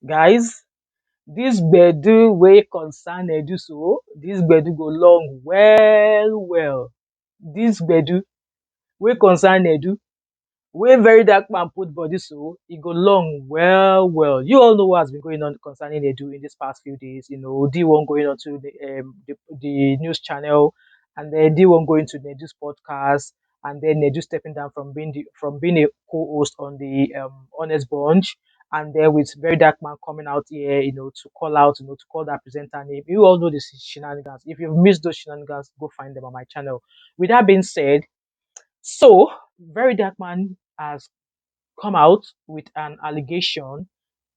Guys, this gbedu wey concern Nedu so, this gbedu go long well. This gbedu wey concern Nedu, wey VeryDarkman put body so, e go long well. You all know what has been going on concerning Nedu in these past few days. You know, D1 going on to the news channel, and then D1 going to Nedu's podcast, and then Nedu stepping down from being a co-host on the Honest Bunch, and then with VeryDarkman coming out here, to call out, to call that presenter name. You all know the shenanigans. If you've missed those shenanigans, go find them on my channel. With that being said, so VeryDarkman has come out with an allegation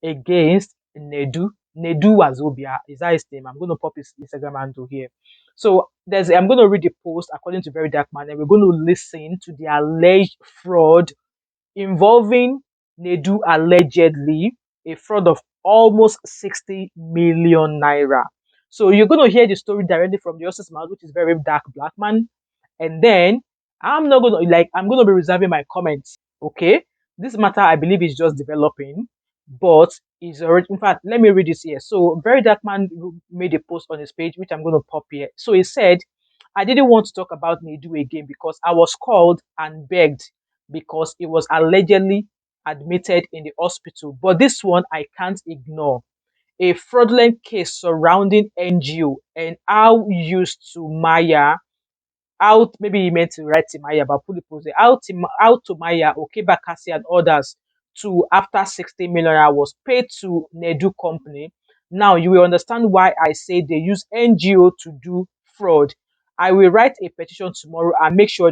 against Nedu Wazobia. Is that his name? I'm going to pop his Instagram handle here. So I'm going to read the post according to VeryDarkman, and we're going to listen to the alleged fraud involving Nedu, allegedly a fraud of almost 60 million naira. So you're going to hear the story directly from the horse's mouth, which is very dark black man. And then I'm going to be reserving my comments. Okay, this matter I believe is just developing, but is already. In fact, let me read this here. So VeryDarkman made a post on his page, which I'm going to pop here. So he said, "I didn't want to talk about Nedu again because I was called and begged because it was allegedly admitted in the hospital. But this one I can't ignore. A fraudulent case surrounding NGO and how used to Maya, how maybe he meant to write Timaya, but put the post there, how Maya, Okebakasi, and others to after 60 million was paid to Nedu company. Now you will understand why I say they use NGO to do fraud. I will write a petition tomorrow and make sure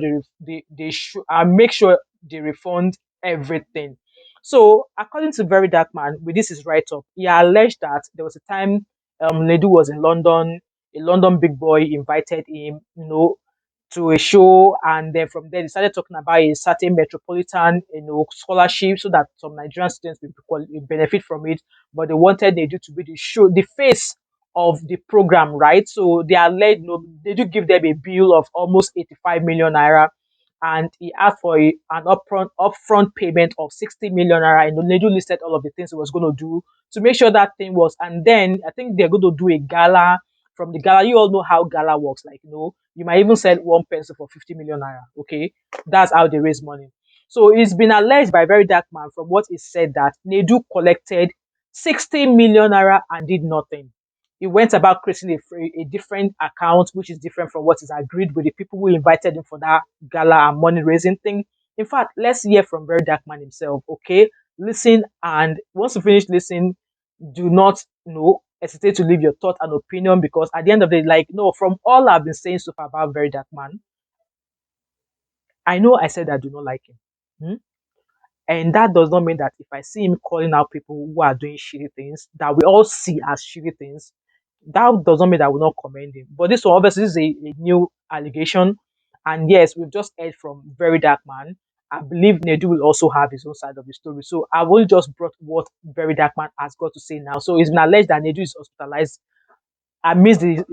make sure they refund everything." So according to VeryDarkman, with this is write up, he alleged that there was a time Nedu was in London, a London big boy invited him, to a show, and then from there they started talking about a certain metropolitan, scholarship, so that some Nigerian students will benefit from it. But they wanted Nedu to be the face of the program, right? So they are led, they do give them a bill of almost 85 million naira, and he asked for an upfront payment of 60 million naira. And Nedu listed all of the things he was going to do to make sure that thing was. And then I think they're going to do a gala. From the gala, you all know how gala works. Like, you might even sell one pencil for 50 million naira. Okay, that's how they raise money. So it's been alleged by VeryDarkman, from what is said, that Nedu collected 60 million naira and did nothing. He went about creating a different account, which is different from what is agreed with the people who invited him for that gala and money raising thing. In fact, let's hear from VeryDarkman himself. Okay, listen, and once you finish listening, do not hesitate to leave your thought and opinion, because at the end of the day, from all I've been saying so far about VeryDarkman, I know I said I do not like him. Hmm? And that does not mean that if I see him calling out people who are doing shitty things that we all see as shitty things, that does not mean that I will not commend him. But this one, obviously, is a new allegation. And yes, we've just heard from VeryDarkman. I believe Nedu will also have his own side of the story. So I've only just brought what VeryDarkman has got to say now. So it's been alleged that Nedu is hospitalized. I miss the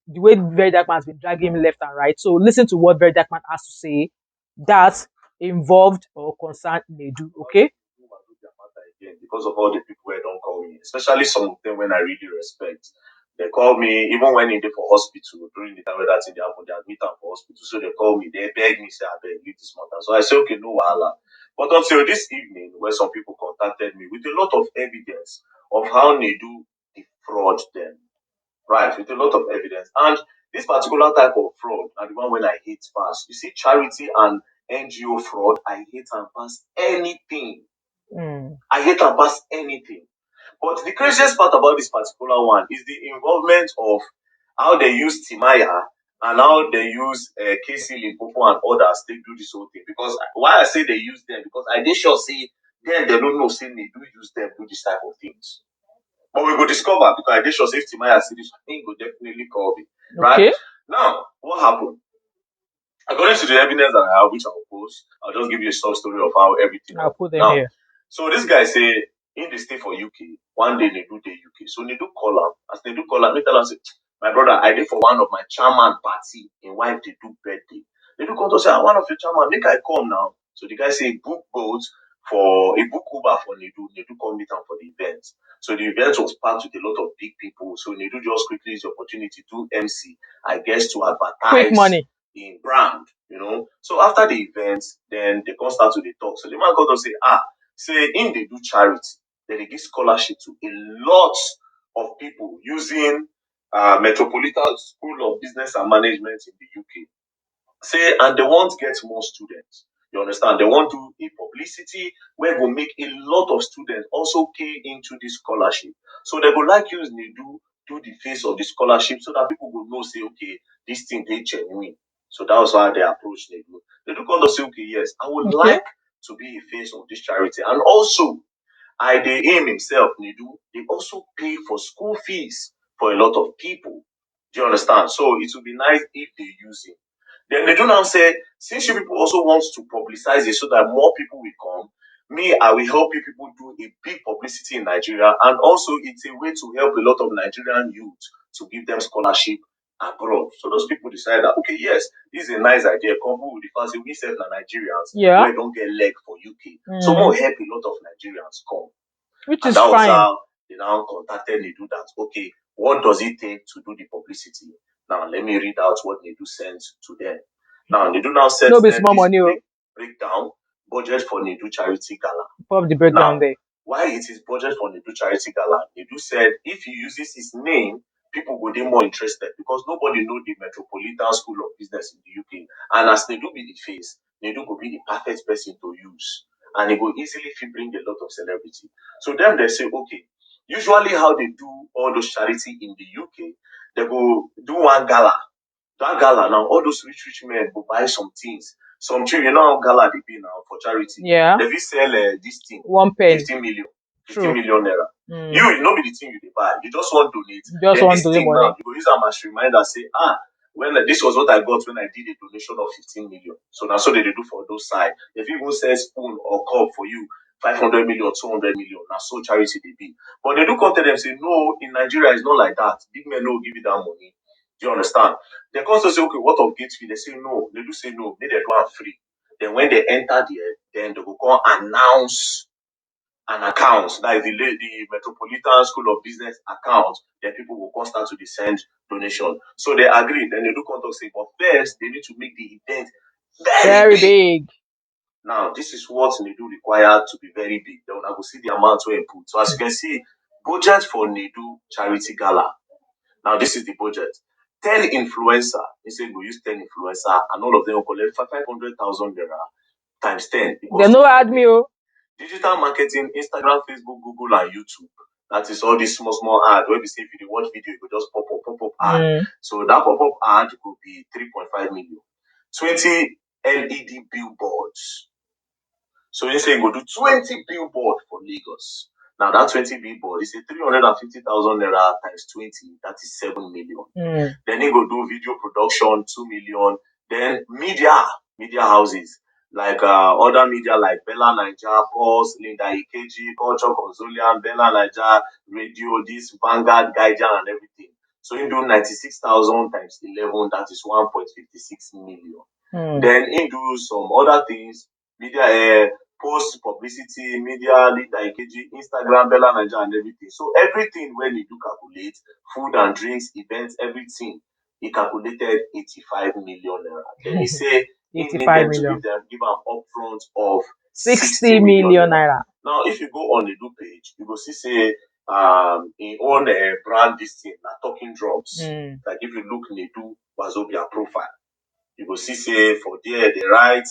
way VeryDarkman has been dragging him left and right. So listen to what VeryDarkman has to say that involved or concerned Nedu, okay? Because of all the people who don't call me, especially some of them when I really respect. They call me even when they for hospital during the time where that thing happened, they admit them for hospital. So they call me, they beg me, say, I beg, leave this matter. So I say, okay, no wahala. But until this evening, where some people contacted me with a lot of evidence of how they do defraud them. Right, with a lot of evidence. And this particular type of fraud, and the one when I hate pass. You see, charity and NGO fraud, I hate and pass anything. I hate and pass anything. But the craziest part about this particular one is the involvement of how they use Timaya and how they use Casey Limpopo and others to do this whole thing. Because why I say they use them, because I did sure see them, they don't know, say they do use them do this type of things. But we will discover, because I did sure say if Timaya see this, I think will definitely call me. Right? Okay. Now, what happened? According to the evidence that I have, which I will post, I'll just give you a short story of how everything I'll put them now, here. So this guy say, in the stay for UK, one day they do the UK. So they do call him. As they do call him, they tell him, say, my brother, I did for one of my chairman party in wife they do birthday. They do come to say, one of your chairman, make I come now. So the guy say, book boat for a book Uber for Nedu. Nedu come meet am for the event. So the event was packed with a lot of big people. So Nedu just quickly used the opportunity to MC, I guess, to advertise Quick money. in brand, So after the event, then they come start to the talk. So the man got to say in they do charity, then they give scholarship to a lot of people using Metropolitan School of Business and Management in the UK. Say, and they want get more students. You understand? They want to do a publicity where will make a lot of students also pay into this scholarship. So they go like use Nedu do the face of the scholarship so that people will know, say, okay, this thing they genuine. So that was how they approach Nedu. Nedu come to say, okay, yes, I would like to be a face of this charity. And also, I dey aim himself, Nedu, they also pay for school fees for a lot of people. Do you understand? So it would be nice if they use it. Then they do now say, since you people also want to publicize it so that more people will come, me, I will help you people do a big publicity in Nigeria. And also, it's a way to help a lot of Nigerian youth to give them scholarship abroad. So those people decide that, okay, yes, this is a nice idea. Couple with the fact that we self na Nigerians, we don't get leg for UK. So more help a lot of Nigerians come. Which and is that was fine. how they now contacted Nedu that, okay, what does it take to do the publicity? Now, let me read out what Nedu sent to them. Now, Nedu now sent No be them small this money, breakdown, budget for Nedu Charity Gala. Pop the breakdown Now, there. why it is budget for Nedu Charity Gala? Nedu said if he uses his name, people will be more interested because nobody know the Metropolitan School of Business in the UK. And as Nedu be the face, Nedu will be the perfect person to use. And it will easily bring a lot of celebrity. So then they say, okay, usually how they do all those charity in the UK, they go do one gala. That gala now, all those rich men go buy some things. Some things, you know how gala they be now for charity. Yeah. They will sell this thing, One pen. 15 million. 15 True. million naira. You know be the thing you dey buy. You just want to donate. Just then want this to thing money. now, you go use am as reminder, say, when this was what I got when I did a donation of 15 million. So now so they do for those side. If even say spoon or cup for you, 500 million, 200 million, now so charity they be. But they do come tell them, say, no, in Nigeria it's not like that. Big men no give you that money. Do you understand? They come to say, okay, what of gate fee? They say no. They do say no. They do am free. Then when they enter there, then they will come announce an account, that is the Metropolitan School of Business account, then people will come start to send donation. So they agree, then they do contact say, but first they need to make the event very big. Now, this is what Nedu required to be very big. Then I will see the amount we put. So as you can see, budget for Nedu Charity Gala. Now, this is the budget. 10 influencer. He said we use 10 influencer and all of them will collect 500,000 naira times 10. They no add me. Digital marketing, Instagram, Facebook, Google, and YouTube. That is all these small ad. Where we say if you watch video, you could just pop up ad. So that pop-up ad could be 3.5 million. 20 LED billboards. So you say you go do 20 billboard for Lagos. Now that 20 billboard is a 350,000 naira times 20. That is 7 million. Then you go do video production, 2 million. Then media houses like other media like Bella Naija, Pulse, Linda Ikeji, Culture Consolium, Bella Naija, Radio, this Vanguard, Guardian, and everything. So you do 96,000 times 11. That is 1.56 million. Then you do some other things, media, post publicity, media, Linda Ikeji, Instagram, Bella Naija, and everything. So everything when you do calculate, food and drinks, events, everything, he calculated 85 million naira. Then he say he need them to give an upfront of 60 million naira. Now, if you go on the do page, you go see say he own a brand this thing, talking drums. Like if you look Nedu Wazobia profile, you go see say for there they write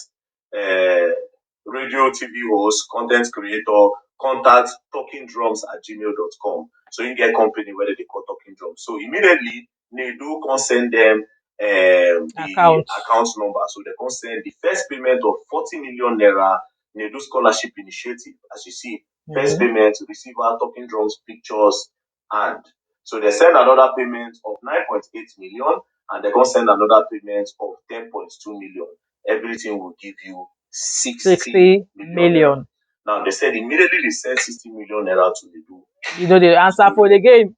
radio, TV host, content creator, contact talkingdrums@gmail.com. So you get company where they call Talking Drums. So immediately Nedu can send them the account number. So they can send the first payment of 40 million naira Nedu Scholarship Initiative. As you see, first payment, receiver, Talking Drums, pictures, and so they send another payment of 9.8 million and they can send another payment of 10.2 million. Everything will give you 60 million. Now they said immediately they send 60 million naira to Nedu. You know the answer for the game.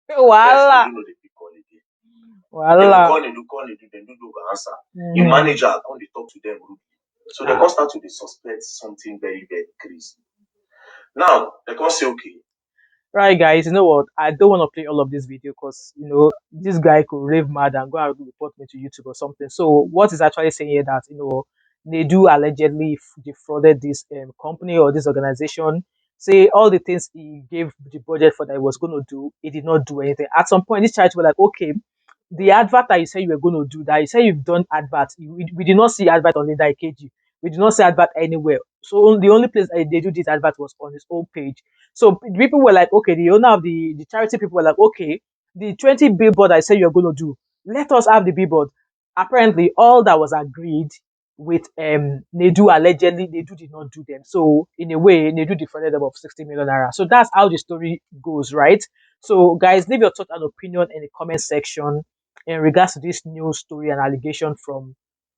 Voila. You know the people again. Voila. They will call Nedu, then Nedu go answer. The manager come to talk to them. So they can start to suspect something very, very crazy. Now, they can say, okay, Right, guys, you know what? I don't want to play all of this video because, this guy could rave mad and go and report me to YouTube or something. So, what is actually saying here that, Nedu allegedly defrauded this company or this organization. Say all the things he gave the budget for that he was going to do, he did not do anything. At some point, this charity were like, okay, the advert that you said you were going to do, that you said you've done advert, we did not see advert on Linda Ikeji. We did not see advert anywhere. So the only place they do this advert was on his own page. So people were like, okay, the owner of the charity people were like, okay, the 20 billboard I said you're going to do, let us have the billboard. Apparently, all that was agreed with Nedu, allegedly, Nedu did not do them. So in a way, Nedu defrauded them of 60 million naira. So that's how the story goes, right? So guys, leave your thoughts and opinion in the comment section in regards to this news story and allegation from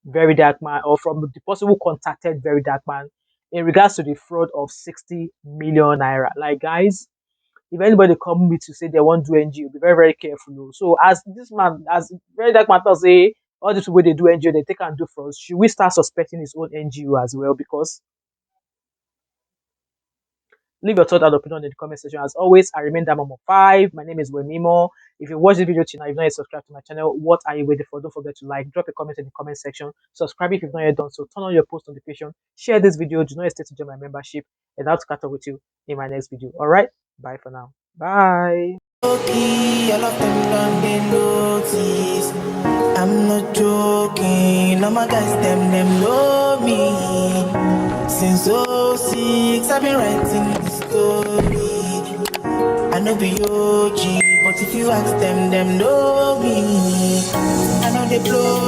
VeryDarkman, or from the possible contacted VeryDarkman, in regards to the fraud of 60 million naira. Like, guys, if anybody come me to say they want to do NGO, be very, very careful. Oh. So as this man, as VeryDarkman say, all this way they do NGO, they take and do fraud. Should we start suspecting his own NGO as well? Because leave your thought and opinion in the comment section. As always, I remain Thatmumof5. My name is Wemimo. If you watch this video tonight, you've not yet subscribed to my channel, what are you waiting for? Don't forget to like, drop a comment in the comment section, subscribe if you've not yet done so, turn on your post notification, share this video, do not hesitate to join my membership, and I'll catch up with you in my next video. Alright, bye for now. Bye. I'm not joking, all my guys, them know me. Since '06, I've been writing this story. I know be OG, but if you ask them know me. I know they blow.